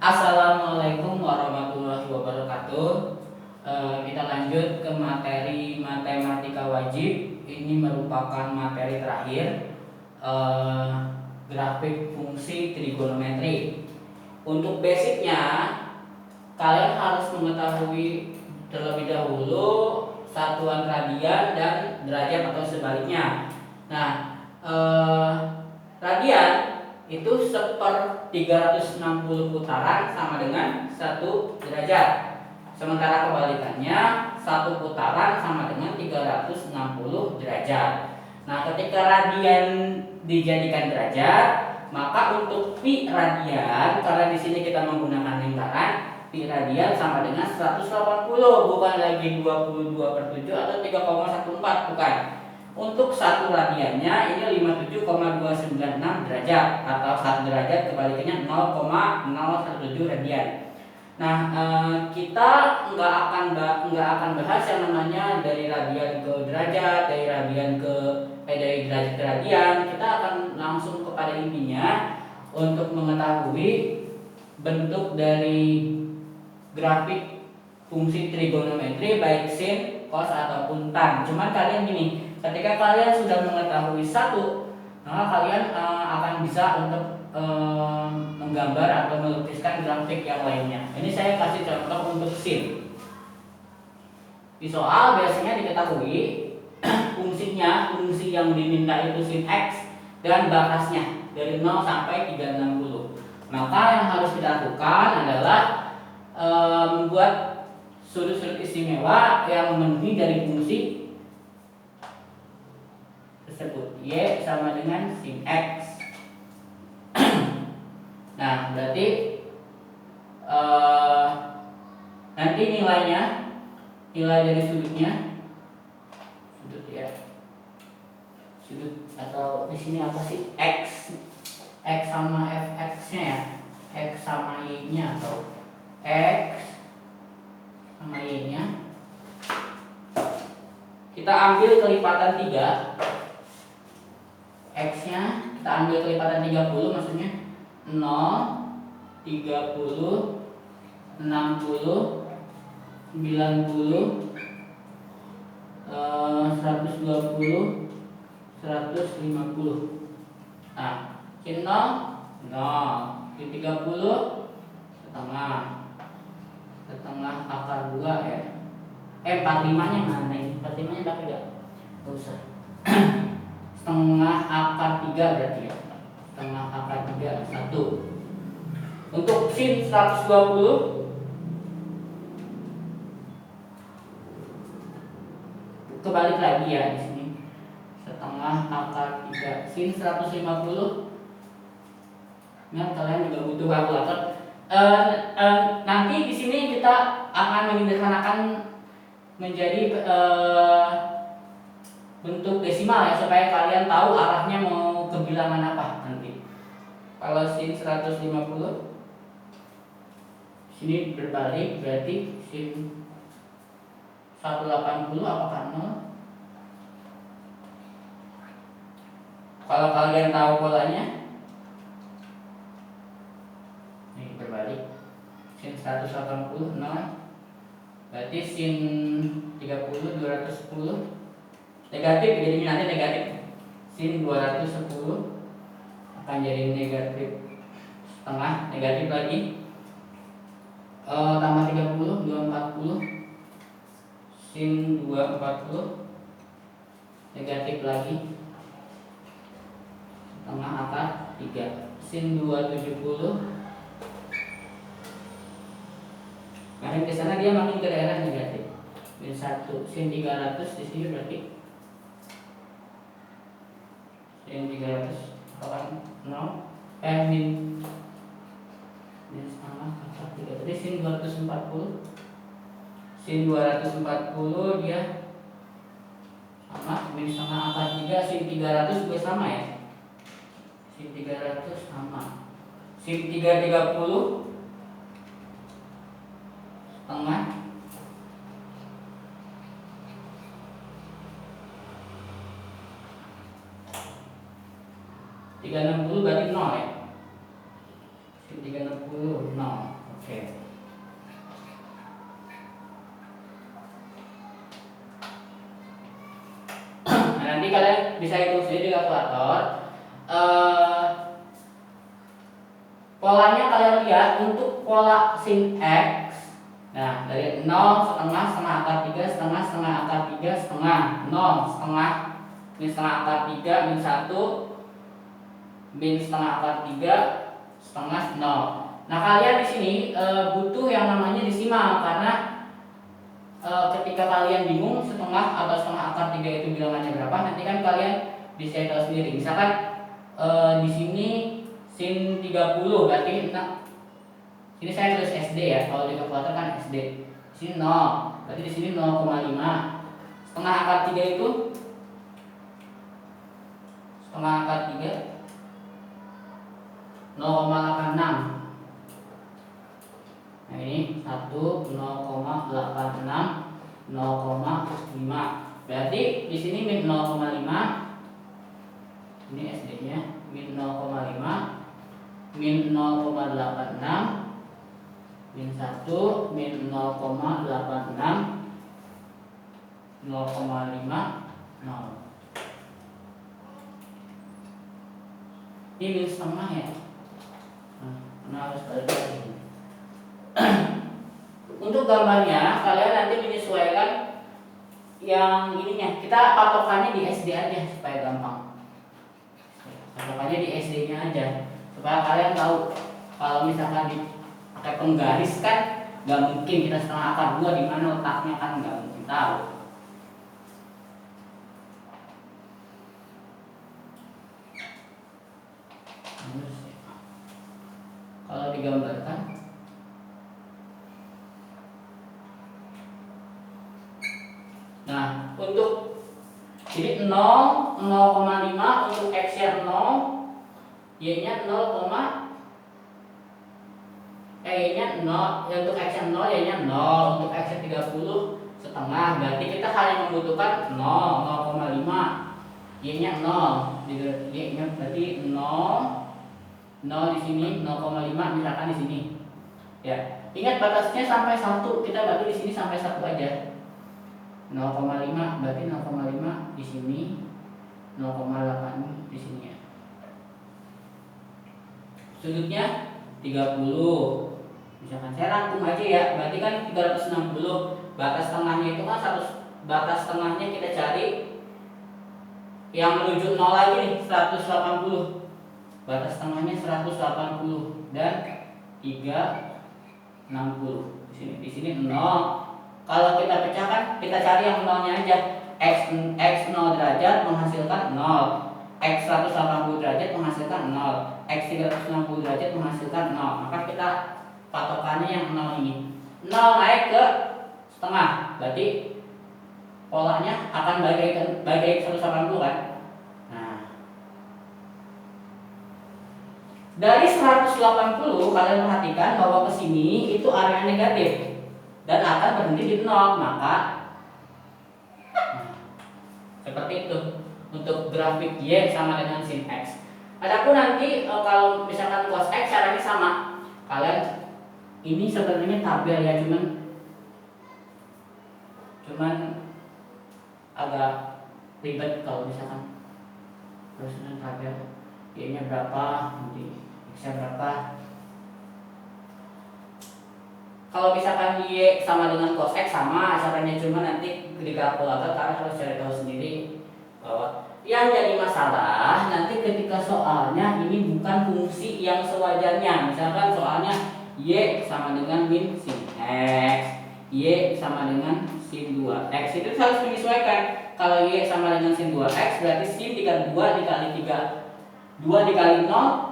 Assalamualaikum warahmatullahi wabarakatuh. Kita lanjut ke materi matematika wajib. Ini merupakan materi terakhir, grafik fungsi trigonometri. Untuk basicnya, kalian harus mengetahui terlebih dahulu satuan radian dan derajat atau sebaliknya. Nah, radian itu 1/360 putaran sama dengan 1 derajat. Sementara kebalikannya, 1 putaran sama dengan 360 derajat. Nah, ketika radian dijadikan derajat, maka untuk pi radian, karena di sini kita menggunakan lingkaran, pi radian sama dengan 180, bukan lagi 22/7 atau 3,14, bukan. Untuk 1 radiannya ini 57,296 derajat, atau 1 derajat kebalikannya 0,017 radian. Nah, kita nggak akan bahas yang namanya dari radian ke derajat, dari derajat ke radian. Kita akan langsung kepada intinya untuk mengetahui bentuk dari grafik fungsi trigonometri baik sin, cos ataupun tan. Cuman kalian gini, ketika kalian sudah mengetahui satu, maka kalian akan bisa untuk menggambar atau melukiskan grafik yang lainnya. Ini saya kasih contoh untuk sin. Di soal biasanya diketahui fungsi yang diminta itu sin x dan batasnya dari 0 sampai 360. Maka yang harus kita lakukan adalah membuat sudut-sudut istimewa yang memenuhi dari fungsi tersebut. Y sama dengan sin x. Nah, berarti nanti nilai dari sudutnya, sudut atau di sini apa sih, x sama fx-nya ya, x sama y-nya atau x sama y-nya kita ambil kelipatan 3, x-nya kita ambil kelipatan 30, maksudnya 0, 30, 60, 90, 120, 150. Nah, sin 0, sin 30 setengah akar 2 ya. 45-nya mana ini? 45-nya pakai enggak? Enggak usah. Setengah akar 3 berarti ya. Setengah akar 3 1. Untuk sin 120 kebalik lagi ya di sini. Setengah akar 3 sin 150. Nah, kalian juga butuh kalkulator. Nanti di sini kita akan menyederhanakan menjadi bentuk desimal ya, supaya kalian tahu arahnya mau ke bilangan apa nanti. Kalau sin 150 sini berbalik, berarti sin 180 apakah 0? Kalau kalian tahu polanya, ini berbalik, sin 180 0, berarti sin 30 210 negatif, jadi nanti negatif. Sin 210 akan jadi negatif setengah, negatif lagi, tambah 30 240, sin 240 negatif lagi setengah akar 3, sin 270. Makin ke sana dia makin ke daerah negatif. Min 1, sin 300 di sini berarti sin 300 akan 0, min setengah akar 3. Jadi sin 240. Sin 240 dia sama, min setengah akar 3, sin 300 juga sama ya. Sin 300 sama. Sin 330 setengah 360 berarti 0 ya. 360 0. Oke. Nah, nanti kalian bisa hitung sendiri di kalkulator. Polanya kalian lihat untuk pola sin X. Nah, dari 0, setengah, setengah akar 3, setengah, setengah akar 3, setengah, 0, setengah, min setengah akar 3, min 1, min setengah akar 3, setengah, 0. Nah, kalian di sini butuh yang namanya desimal, karena ketika kalian bingung setengah atau setengah akar 3 itu bilangannya berapa, nanti kan kalian bisa tahu sendiri. Misalkan di sini sin 30 berarti ini saya tulis SD ya, kalau di kalkulator kan SD. Di sini 0, berarti di sini 0,5. Setengah akar 3 itu setengah akar 3 0,86. Nah, ini 1 0,86 0,5. Berarti di sini min 0,5. Ini SD-nya min 0,5 min 0,86 min 1 min 0,86 0,5 0. Ini min setengah ya. Nah, harus balik lagi. Untuk gambarnya kalian nanti menyesuaikan yang ininya. Kita patokannya di SD aja supaya gampang. Patokannya di SD-nya aja supaya kalian tahu. Kalau misalkan dipakai penggaris kan nggak mungkin kita setengah akar 2 di mana letaknya, kan nggak mungkin tahu. Kalau digambarkan nah, untuk jadi 0, 0,5 untuk X-nya 0, Y-nya 0, Y-nya 0, untuk X-nya 0, Y-nya 0, untuk X-nya 30 setengah, berarti kita hanya membutuhkan 0, 0,5, Y-nya 0, Y-nya berarti 0, 0 di sini, 0,5 misalkan di sini. Ya, ingat batasnya sampai 1, kita bagi di sini sampai 1 aja. 0,5 berarti 0,5 di sini, 0,8 di sini ya. Sudutnya 30. Misalkan saya rangkum aja ya, berarti kan 360. Batas tengahnya itu kan 100, batas tengahnya kita cari yang menuju 0 lagi nih, 180. Batas tengahnya 180 dan 360. Di sini 0. Kalau kita pecahkan, kita cari yang nolnya aja. X 0 derajat menghasilkan 0, X 180 derajat menghasilkan 0, X 360 derajat menghasilkan 0. Maka kita patokannya yang 0 ini. 0 naik ke setengah, berarti polanya akan balik lagi 180 kan. Nah, dari 180 kalian perhatikan bahwa ke sini itu area negatif dan akan berhenti di 0, maka seperti itu untuk grafik Y sama dengan sin X. Adapun nanti kalau misalkan cos X caranya sama. Kalian ini sebenarnya tabel ya, cuman agak ribet kalau misalkan terus tabel Y-nya berapa, nanti X-nya berapa. Kalau misalkan Y sama dengan cos X sama caranya, cuma nanti di kalkulator kalian harus cari tahu sendiri bahwa yang jadi masalah nanti ketika soalnya ini bukan fungsi yang sewajarnya. Misalkan soalnya Y sama dengan min sin X, Y sama dengan sin 2X, itu harus menyesuaikan. Kalau Y sama dengan sin 2X berarti sin dikali 2 dikali 3, 2 dikali 0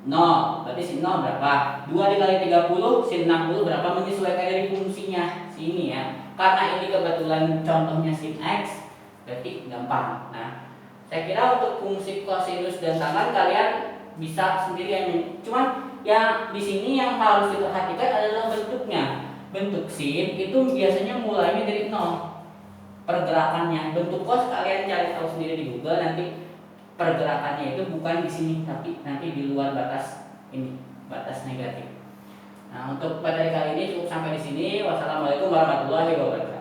0, berarti sin 0 berapa? 2 dikali 30, sin 60 berapa? Menyesuaikan dari fungsinya sini ya. Karena ini kebetulan contohnya sin X, berarti gampang. Nah, saya kira untuk fungsi kosinus dan tangen kalian bisa sendiri. Cuman yang di sini yang harus diperhatikan adalah bentuknya. Bentuk sin itu biasanya mulainya dari 0. Pergerakannya, bentuk cos kalian cari tahu sendiri di Google, nanti pergerakannya itu bukan di sini tapi nanti di luar batas ini, batas negatif. Nah, untuk materi kali ini cukup sampai di sini. Wassalamualaikum warahmatullahi wabarakatuh.